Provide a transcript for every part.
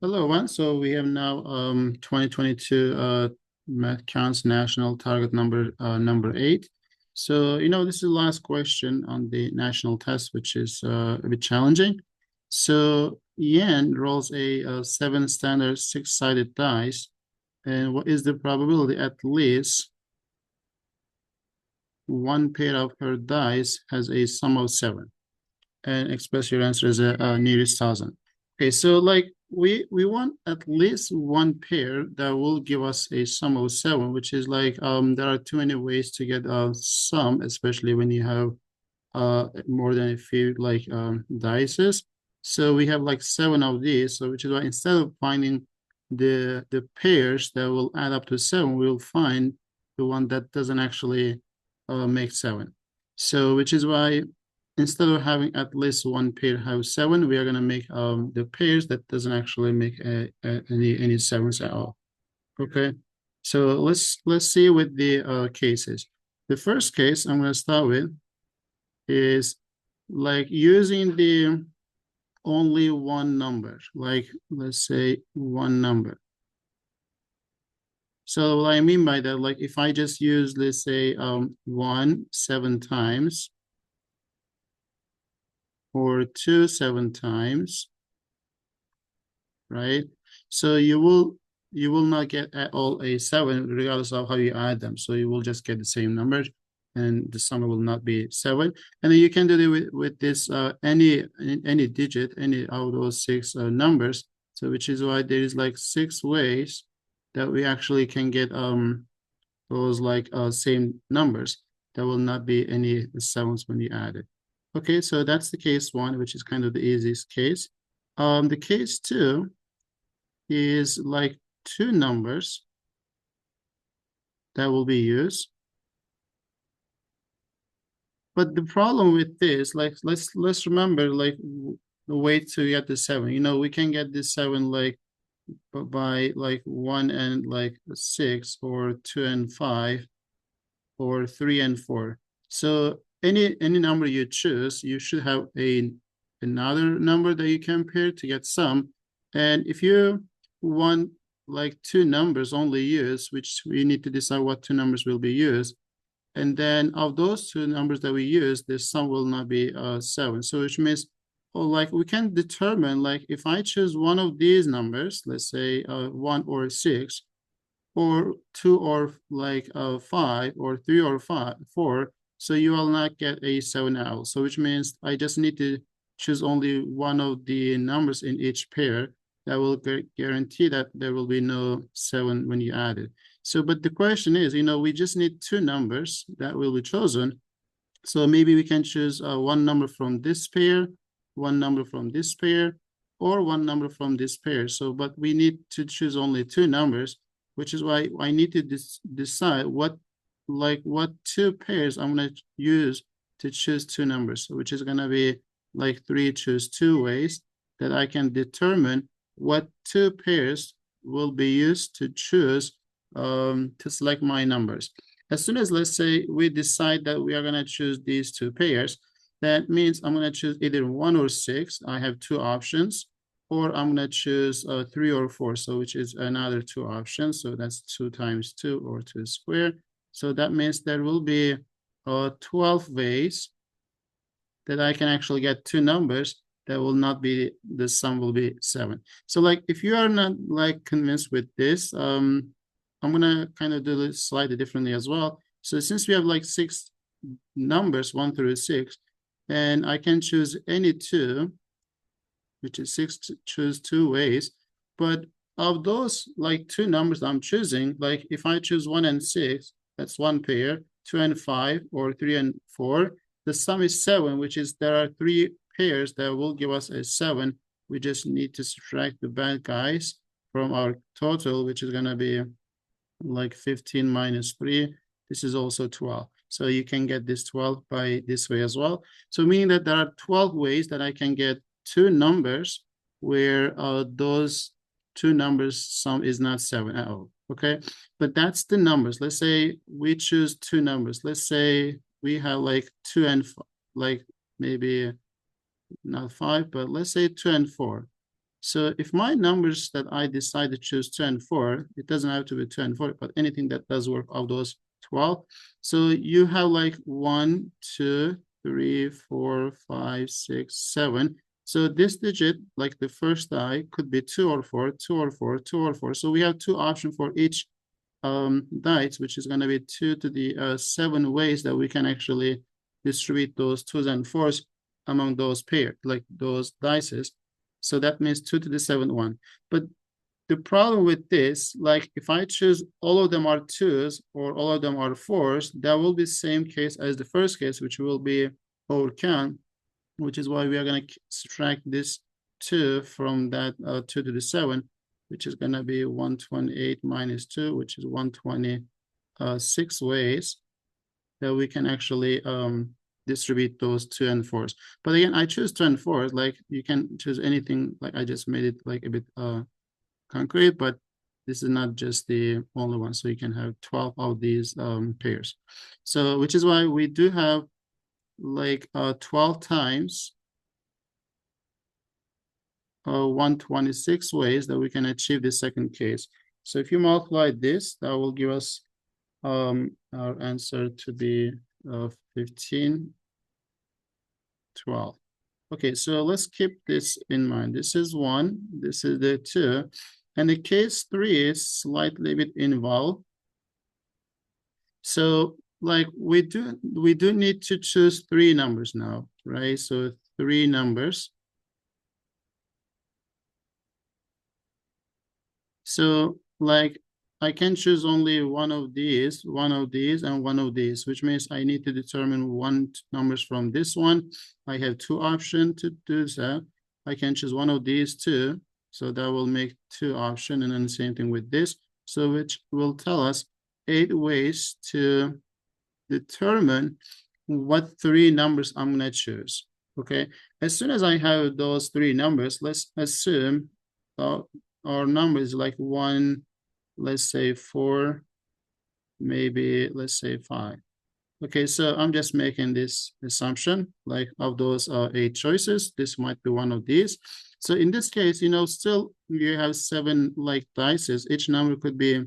Hello, everyone. So we have now 2022 Math Counts National Target number 8. So this is the last question on the national test, which is a bit challenging. So Yan rolls a 7 standard 6-sided dice, and what is the probability at least one pair of her dice has a sum of 7? And express your answer as a nearest thousand. Okay, so like we want at least one pair that will give us a sum of 7, which is like there are too many ways to get a sum, especially when you have more than a few like dices. So we have like 7 of these, so which is why instead of finding the pairs that will add up to 7, we'll find the one that doesn't actually make 7. So which is why instead of having at least one pair have 7, we are going to make the pairs that doesn't actually make any sevens at all. Okay, so let's see with the cases. The first case I'm going to start with is like using the only one number, like let's say one number. So what I mean by that, like if I just use, let's say 1 7 times, or 2 7 times, right? So you will not get at all a 7 regardless of how you add them. So you will just get the same number and the sum will not be 7. And then you can do it with this any digit, any of those 6 numbers. So which is why there is like 6 ways that we actually can get those like same numbers. There will not be any 7s when you add it. Okay, so that's the case 1, which is kind of the easiest case. The case 2 is like 2 numbers that will be used. But the problem with this, like let's remember like the way to get the 7. We can get this 7 like by like 1 and like 6, or 2 and 5, or 3 and 4. So any number you choose, you should have another number that you can pair to get sum. And if you want like 2 numbers only used, which we need to decide what 2 numbers will be used, and then of those 2 numbers that we use, the sum will not be 7. So which means, like we can determine, like if I choose one of these numbers, let's say 1 or 6, or 2 or like 5, or 3 or 4, so you will not get a 7 at all. So which means I just need to choose only one of the numbers in each pair. That will guarantee that there will be no 7 when you add it. So, but the question is, we just need 2 numbers that will be chosen. So maybe we can choose one number from this pair, one number from this pair, or one number from this pair. So, but we need to choose only 2 numbers, which is why I need to decide what 2 pairs I'm going to use to choose 2 numbers, which is going to be like 3 choose 2 ways that I can determine what 2 pairs will be used to choose to select my numbers. As soon as, let's say, we decide that we are going to choose these 2 pairs, that means I'm going to choose either 1 or 6. I have 2 options. Or I'm going to choose 3 or 4, so which is another 2 options. So that's 2 times 2, or 2 squared. So that means there will be 12 ways that I can actually get 2 numbers that will not be, the sum will be 7. So like if you are not like convinced with this, I'm gonna kind of do this slightly differently as well. So since we have like 6 numbers, 1 through 6, and I can choose any 2, which is 6 to choose 2 ways. But of those like 2 numbers I'm choosing, like if I choose 1 and 6, that's 1 pair, 2 and 5, or 3 and 4, the sum is 7, which is there are 3 pairs that will give us a 7. We just need to subtract the bad guys from our total, which is going to be like 15 minus 3. This is also 12. So you can get this 12 by this way as well. So meaning that there are 12 ways that I can get 2 numbers where those 2 numbers sum is not 7 at all. Okay, but that's the numbers. Let's say we choose 2 numbers. Let's say we have like 2 and like maybe not 5, but let's say 2 and 4. So if my numbers that I decide to choose 2 and 4, it doesn't have to be 2 and 4, but anything that does work of those 12. So you have like 1, 2, 3, 4, 5, 6, 7. So this digit, like the first die, could be 2 or 4, 2 or 4, 2 or 4. So we have two options for each dice, which is going to be 2 to the 7 ways that we can actually distribute those 2s and 4s among those pairs, like those dices. So that means 2 to the 7th one. But the problem with this, like if I choose all of them are 2s or all of them are 4s, that will be the same case as the first case, which will be overcount, which is why we are going to subtract this 2 from that 2 to the 7, which is going to be 128 minus 2, which is 126 ways that we can actually distribute those 2 and 4s. But again, I choose 2 and 4s. Like you can choose anything. Like I just made it like a bit concrete, but this is not just the only one. So you can have 12 of these pairs. So which is why we do have like 12 times 126 ways that we can achieve the second case. So if you multiply this, that will give us our answer to be 15, 12. Okay, so let's keep this in mind. This is 1, this is the 2, and the case 3 is slightly bit involved. So like we do need to choose 3 numbers now, right? So 3 numbers. So like I can choose only one of these, and one of these, which means I need to determine one numbers from this one. I have 2 options to do that. I can choose one of these 2. So that will make 2 options, and then the same thing with this. So which will tell us 8 ways to determine what 3 numbers I'm gonna choose. Okay, as soon as I have those 3 numbers, let's assume our number is like 1, let's say 4, maybe let's say 5. Okay, so I'm just making this assumption, like of those 8 choices, this might be one of these. So in this case, still you have 7 like dices. Each number could be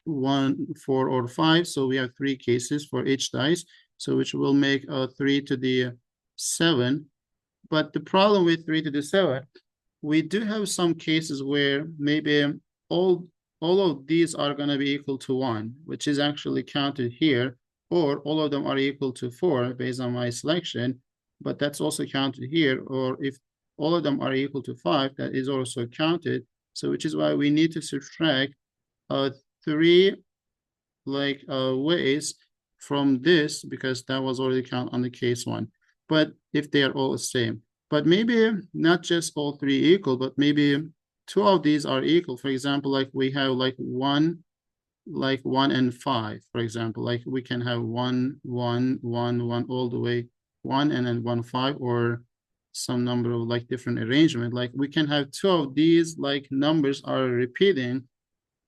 1, 4, or 5. So we have 3 cases for each dice. So which will make 3 to the 7. But the problem with 3 to the 7, we do have some cases where maybe all of these are going to be equal to 1, which is actually counted here, or all of them are equal to 4 based on my selection, but that's also counted here. Or if all of them are equal to 5, that is also counted. So which is why we need to subtract 3 like ways from this, because that was already counted on the case 1. But if they are all the same, but maybe not just all 3 equal, but maybe 2 of these are equal. For example, like we have like 1 and 5, for example. Like we can have 1, 1, 1, 1 all the way 1, and then 1, 5, or some number of like different arrangement. Like we can have 2 of these like numbers are repeating,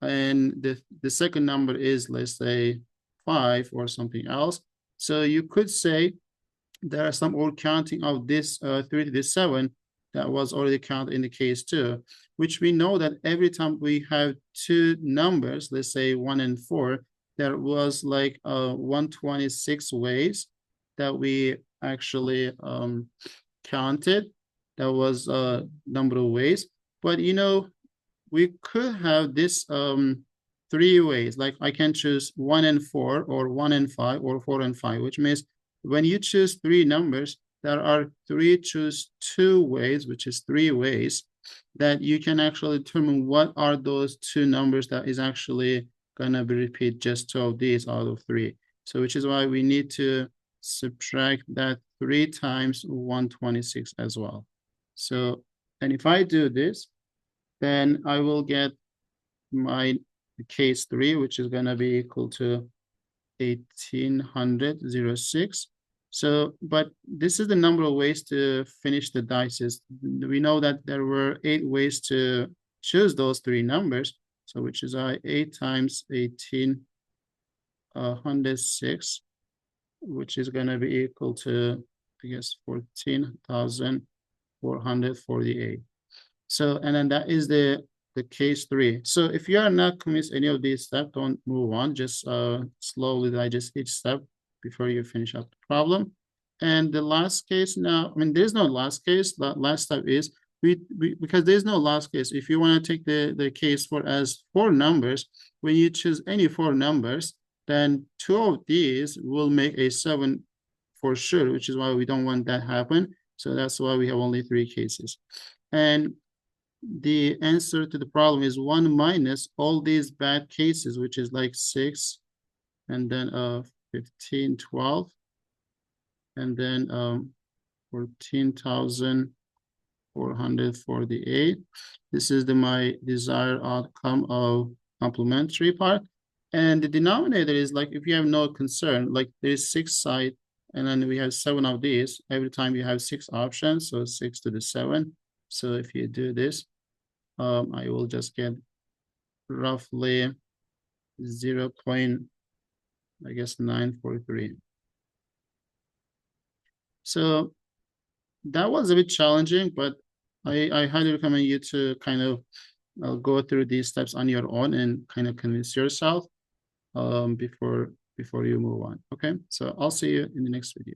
and the second number is, let's say, 5 or something else. So you could say there are some old counting of this 3 to the 7 that was already counted in the case 2, which we know that every time we have 2 numbers, let's say 1 and 4, there was like 126 ways that we actually counted. That was a number of ways. But we could have this 3 ways. Like I can choose 1 and 4, or 1 and 5, or 4 and 5, which means when you choose 3 numbers, there are 3 choose 2 ways, which is 3 ways that you can actually determine what are those 2 numbers that is actually gonna be repeat just 2 of these out of 3. So which is why we need to subtract that 3 times 126 as well. So, and if I do this, then I will get my case 3, which is going to be equal to 1806. So, but this is the number of ways to finish the dices. We know that there were 8 ways to choose those 3 numbers. So, which is 8 times 1806, which is going to be equal to, I guess, 14,448. So, and then that is the case 3. So if you are not convinced any of these steps, don't move on. Just slowly digest each step before you finish up the problem. And the last case now, I mean, there's no last case. The last step is because there's no last case. If you want to take the case for as 4 numbers, when you choose any 4 numbers, then 2 of these will make a 7 for sure, which is why we don't want that happen. So that's why we have only 3 cases. And the answer to the problem is 1 minus all these bad cases, which is like 6, and then 15, 12, and then 14,448. This is my desired outcome of complementary part. And the denominator is like, if you have no concern, like there's 6 sides, and then we have 7 of these. Every time you have 6 options, so 6 to the 7. So if you do this, I will just get roughly 0. I guess 943. So that was a bit challenging, but I highly recommend you to kind of go through these steps on your own and kind of convince yourself before you move on. Okay, so I'll see you in the next video.